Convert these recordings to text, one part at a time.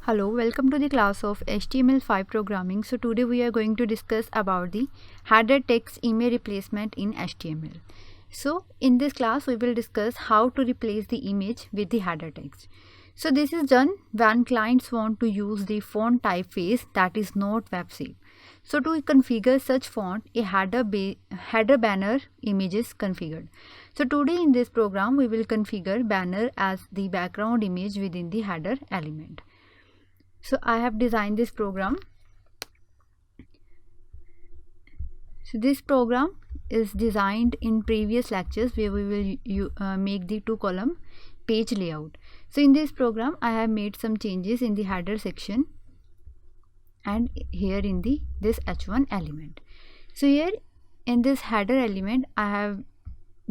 Hello, welcome to the class of HTML5 programming. So today we are going to discuss about the header text image replacement in HTML. So in this class we will discuss how to replace the image with the header text. So this is done when clients want to use the font typeface that is not web safe. So to configure such font, a header banner image is configured. So today in this program we will configure banner as the background image within the header element. So I have designed this program. So this program is designed in previous lectures where we will make the two column page layout. So in this program I have made some changes in the header section and here in this h1 element. So here in this header element I have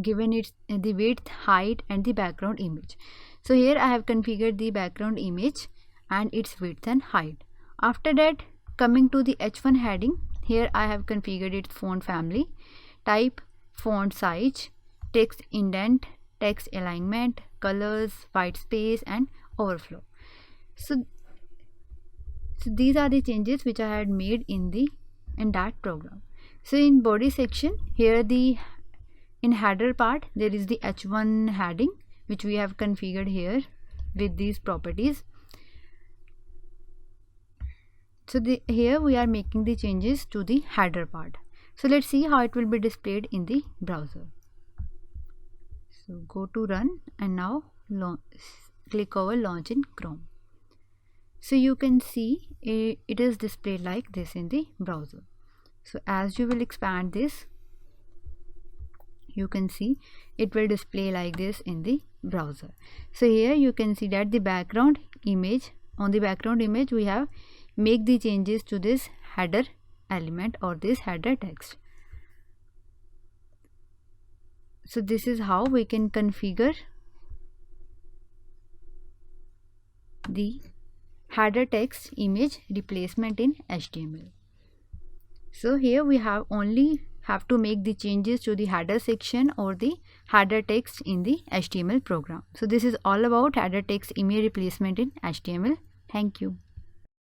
given it the width, height and the background image. So here I have configured the background image and its width and height. After that, coming to the h1 heading, here I have configured its font family, type, font size, text indent, text alignment, colors, white space and overflow. So these are the changes which I had made in that program. So in body section, here in header part there is the h1 heading which we have configured here with these properties. So here we are making the changes to the header part. So let's see how it will be displayed in the browser. So go to run and now click over launch in Chrome. So you can see it is displayed like this in the browser. So as you will expand this, you can see it will display like this in the browser. So here you can see that the background image, on the background image we have make the changes to this header element or this header text. So this is how we can configure the header text image replacement in HTML. So here we have to make the changes to the header section or the header text in the HTML program. So this is all about header text image replacement in HTML. Thank you.